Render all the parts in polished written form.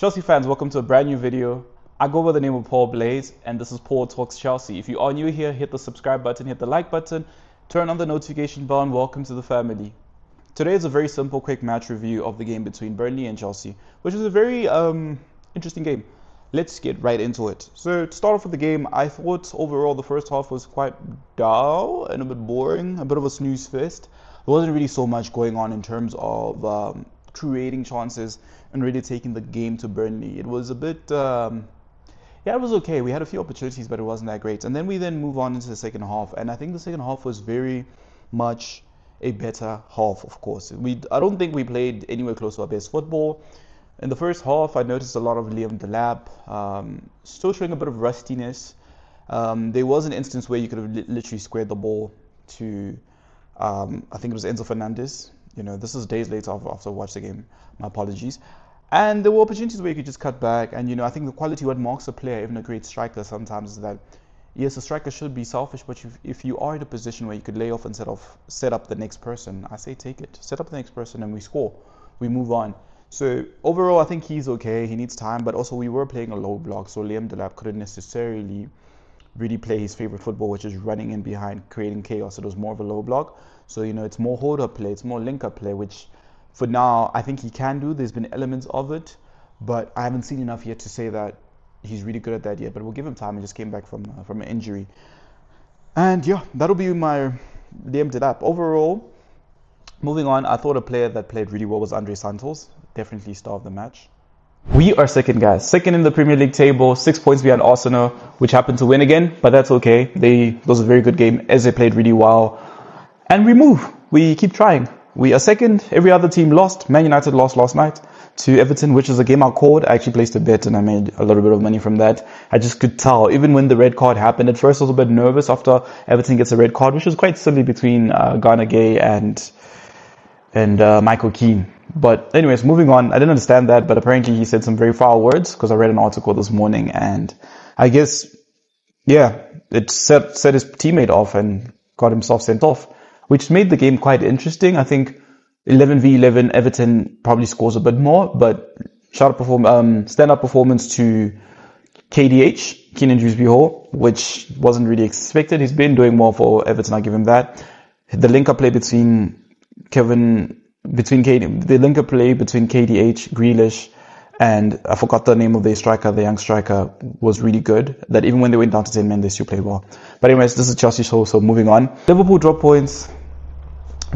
Chelsea fans, welcome to a brand new video. I go by the name of Paul Blaze, and this is Paul Talks Chelsea. If you are new here, hit the subscribe button, hit the like button, turn on the notification bell, and welcome to the family. Today is a very simple, quick match review of the game between Burnley and Chelsea, which is a very interesting game. Let's get right into it. So to start off with the game, I thought overall the first half was quite dull and a bit boring, a bit of a snooze fest. There wasn't really so much going on in terms of creating chances and really taking the game to Burnley. It was a bit, it was okay. We had a few opportunities, but it wasn't that great. And then we move on into the second half, and I think the second half was very much a better half, of course. I don't think we played anywhere close to our best football. In the first half, I noticed a lot of Delap, still showing a bit of rustiness. There was an instance where you could have literally squared the ball to, I think it was Enzo Fernandez. You know, this is days later after I watched the game. My apologies. And there were opportunities where you could just cut back. And, I think the quality what marks a player, even a great striker, sometimes is that, yes, a striker should be selfish, but if you are in a position where you could lay off instead of set up the next person, I say take it. Set up the next person and we score. We move on. So overall, I think he's okay. He needs time, but also we were playing a low block, so Delap couldn't necessarily really play his favorite football, which is running in behind, creating chaos. It was more of a low block. So, it's more hold-up play, it's more link-up play, which for now I think he can do. There's been elements of it, but I haven't seen enough yet to say that he's really good at that yet. But we'll give him time. He just came back from an injury. And yeah, that'll be my Delap. Overall, moving on, I thought a player that played really well was Andrey Santos. Definitely star of the match. We are second, guys. Second in the Premier League table, 6 points behind Arsenal, which happened to win again, but that's okay. It was a very good game. Eze played really well. And we move. We keep trying. We are second. Every other team lost. Man United lost last night to Everton, which is a game I called. I actually placed a bet and I made a little bit of money from that. I just could tell, even when the red card happened, at first I was a bit nervous after Everton gets a red card, which was quite silly between Ghana Gay and Michael Keane. But anyways, moving on. I didn't understand that, but apparently he said some very foul words because I read an article this morning, and I guess, it set his teammate off and got himself sent off, which made the game quite interesting. I think 11v11, Everton probably scores a bit more, but stand-up performance to KDH, Keenan Dewsbury-Hall, which wasn't really expected. He's been doing well for Everton, I'll give him that. The link-up play between KDH, Grealish, and I forgot the name of the striker, the young striker, was really good. That even when they went down to 10 men, they still played well. But anyways, this is Chelsea show, so moving on. Liverpool drop points.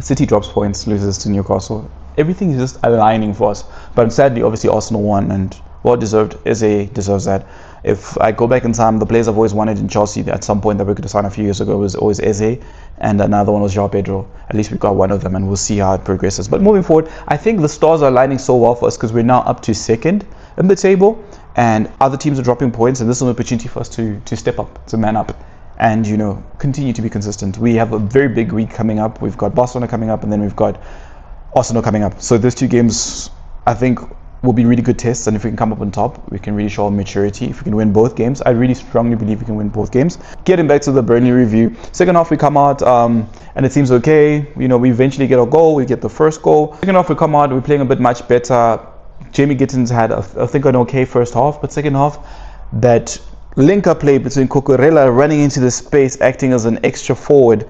City drops points, loses to Newcastle. Everything is just aligning for us. But sadly, obviously, Arsenal won, and well deserved. Eze deserves that. If I go back in time, the players I've always wanted in Chelsea at some point that we could have signed a few years ago was always Eze, and another one was João Pedro. At least we got one of them, and we'll see how it progresses. But moving forward, I think the stars are aligning so well for us because we're now up to second in the table, and other teams are dropping points, and this is an opportunity for us to step up, to man up, and continue to be consistent. We have a very big week coming up. We've got Barcelona coming up, and then we've got Arsenal coming up. So those two games, I think, will be really good tests, and if we can come up on top, we can really show our maturity. If we can win both games, I really strongly believe we can win both games. Getting back to the Burnley review, second half we come out and it seems okay. We eventually get a goal. We get the first goal. Second half we come out, we're playing a bit much better. Jamie Gittins had I think an okay first half, but second half, that link-up play between Cucurella running into the space, acting as an extra forward,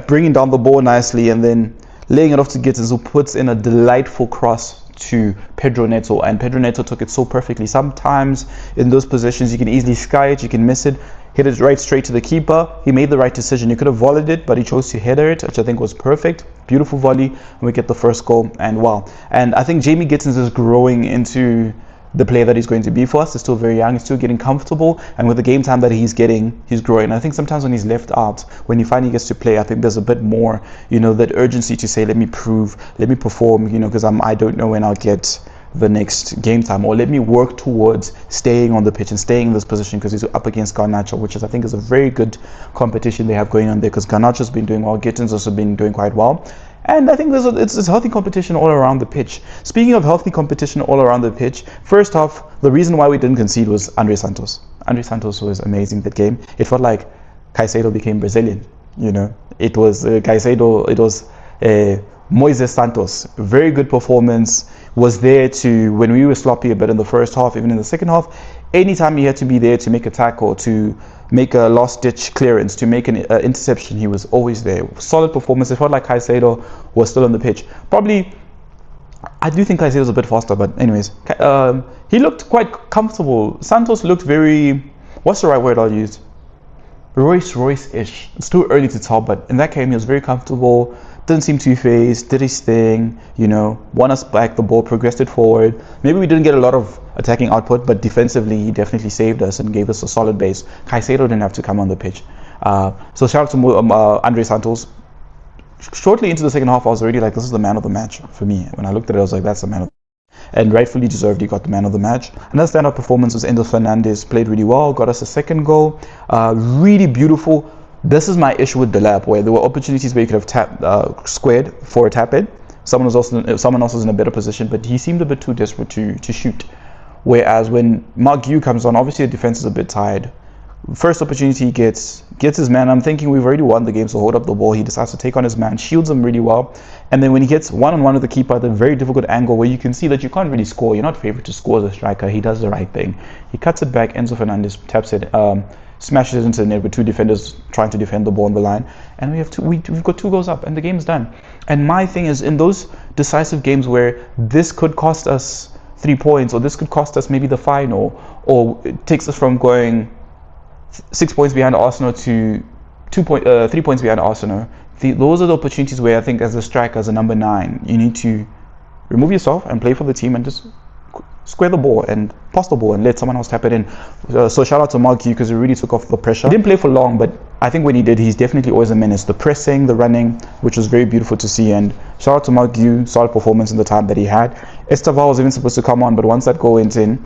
bringing down the ball nicely, and then laying it off to Gittins, who puts in a delightful cross to Pedro Neto, and Pedro Neto took it so perfectly. Sometimes in those positions you can easily sky it, you can miss it, hit it right straight to the keeper. He made the right decision. He could have volleyed it, but he chose to header it, which I think was perfect. Beautiful volley, and we get the first goal, and wow. And I think Jamie Gittins is growing into the player that he's going to be for us. He's still very young, he's still getting comfortable, and with the game time that he's getting, he's growing. And I think sometimes when he's left out, when he finally gets to play, I think there's a bit more, that urgency to say, let me prove, let me perform, because I don't know when I'll get the next game time, or let me work towards staying on the pitch and staying in this position, because he's up against Garnacho, which I think is a very good competition they have going on there, because Garnacho's been doing well, Gittins also been doing quite well. And I think it's healthy competition all around the pitch. Speaking of healthy competition all around the pitch, first off, the reason why we didn't concede was Andrey Santos. Andrey Santos was amazing that game. It felt like Caicedo became Brazilian. It was Caicedo. It was Moisés Santos. Very good performance. was there to, when we were sloppy a bit in the first half, even in the second half, anytime he had to be there to make a tackle, to make a last-ditch clearance, to make an interception, he was always there. Solid performance. It felt like Caicedo was still on the pitch. Probably, I do think Caicedo was a bit faster, but anyways, he looked quite comfortable. Santos looked very, what's the right word I'll use? Royce-ish. It's too early to tell, but in that game he was very comfortable. Didn't seem too phased, did his thing, you know, won us back the ball, progressed it forward. Maybe we didn't get a lot of attacking output, but defensively he definitely saved us and gave us a solid base. Caicedo didn't have to come on the pitch. So shout out to Andrey Santos. Shortly into the second half, I was already like, this is the man of the match for me. When I looked at it, I was like, that's the man of the match. And rightfully deserved, he got the man of the match. Another standout performance was Andrey Santos. Played really well, got us a second goal. Really beautiful. This is my issue with Delap, where there were opportunities where you could have squared for a tap in. Someone else was in a better position, but he seemed a bit too desperate to shoot. Whereas when Marc Cucurella comes on, obviously the defense is a bit tired. First opportunity he gets his man. I'm thinking we've already won the game, so hold up the ball. He decides to take on his man, shields him really well. And then when he gets one-on-one with the keeper at a very difficult angle where you can see that you can't really score, you're not favored to score as a striker, he does the right thing. He cuts it back, Enzo Fernandez taps it, smashes it into the net with two defenders trying to defend the ball on the line, and we've got 2 goals up and the game's done. And my thing is, in those decisive games where this could cost us 3 points, or this could cost us maybe the final, or it takes us from going 6 points behind Arsenal to 3 points behind Arsenal, those are the opportunities where I think as a striker, as a number 9, you need to remove yourself and play for the team and just square the ball and pass the ball and let someone else tap it in. So shout out to Marc Cucurella because he really took off the pressure. He didn't play for long, but I think when he did, he's definitely always a menace. The pressing, the running, which was very beautiful to see. And shout out to Marc Cucurella, solid performance in the time that he had. Estaval was even supposed to come on, but once that goal went in,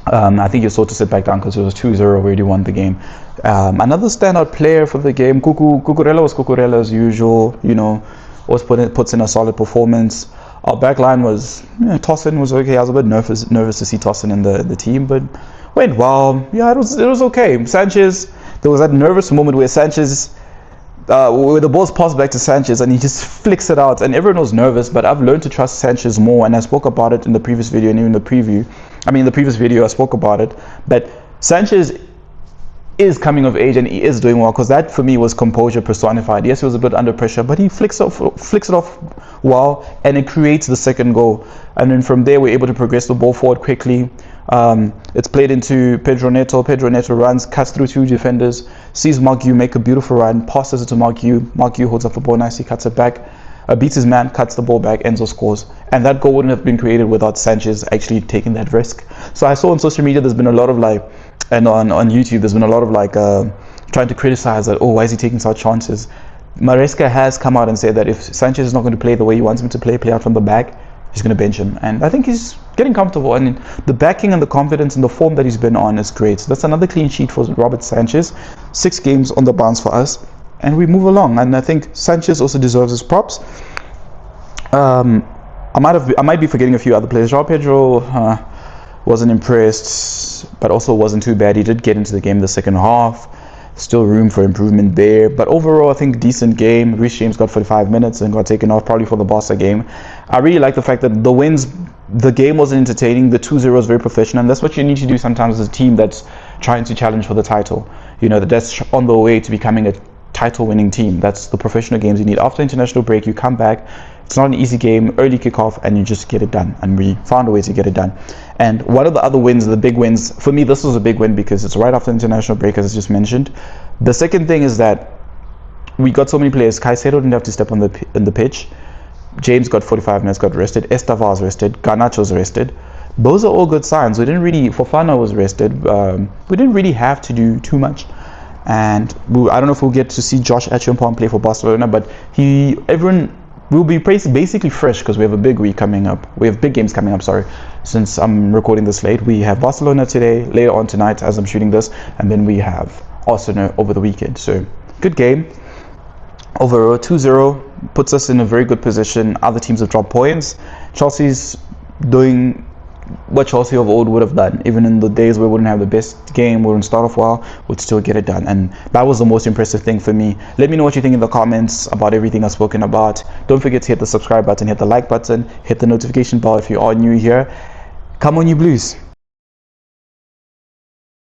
I think he was told to sit back down because it was 2-0, already won the game. Another standout player for the game, Cucurella was Cucurella as usual, you know, always puts in a solid performance. Our back line was, Tossin was okay. I was a bit nervous to see Tossin in the team, but went well. Yeah, it was okay. Sanchez, there was that nervous moment where Sanchez, where the ball's passed back to Sanchez and he just flicks it out, and everyone was nervous, but I've learned to trust Sanchez more, and I spoke about it in the previous video and even the preview. In the previous video I spoke about it, but Sanchez is coming of age and he is doing well, because that for me was composure personified. Yes, he was a bit under pressure, but he flicks it off well, and it creates the second goal. And then from there we're able to progress the ball forward quickly. It's played into Pedro Neto. Pedro Neto runs, cuts through 2 defenders, sees Marc Cucurella make a beautiful run, passes it to Marc Cucurella. Marc Cucurella holds up the ball nicely, cuts it back, beats his man, cuts the ball back, Enzo scores. And that goal wouldn't have been created without Sanchez actually taking that risk. So I saw on social media there's been a lot of and on YouTube there's been a lot of trying to criticize that, oh, why is he taking such chances? Maresca has come out and said that if Sanchez is not going to play the way he wants him to play out from the back, he's going to bench him. And I think he's getting comfortable, and the backing and the confidence and the form that he's been on is great. So that's another clean sheet for Robert Sanchez. 6 games on the bounce for us, and we move along. And I think Sanchez also deserves his props. I might be forgetting a few other players. João Pedro wasn't impressed, but also wasn't too bad. He did get into the game in the second half. Still room for improvement there, but overall I think decent game. Reece James got 45 minutes and got taken off probably for the Barca game. I really like the fact that the game wasn't entertaining. The 2-0 was very professional, and that's what you need to do sometimes as a team that's trying to challenge for the title. You know, that's on the way to becoming a title winning team. That's the professional games you need. After international break, you come back. It's not an easy game, early kickoff, and you just get it done. And we found a way to get it done. And one of the other wins, the big wins, for me this was a big win because it's right after international break, as I just mentioned. The second thing is that we got so many players. Caicedo didn't have to step on the pitch. James got 45 minutes, got rested. Estaval's rested. Garnacho's rested. Those are all good signs. We didn't really, Fofana was rested. We didn't really have to do too much. And I don't know if we'll get to see Josh Achiampong play for Barcelona, but everyone will be basically fresh because we have a big week coming up. We have big games coming up, sorry. Since I'm recording this late, we have Barcelona today, later on tonight as I'm shooting this, and then we have Arsenal over the weekend. So, good game. Overall, 2-0 puts us in a very good position. Other teams have dropped points. Chelsea's doing what Chelsea of old would have done. Even in the days where we wouldn't have the best game, we wouldn't start off well, we'd still get it done. And that was the most impressive thing for me. Let me know what you think in the comments about everything I've spoken about. Don't forget to hit the subscribe button, hit the like button, hit the notification bell if you are new here. Come on, you Blues.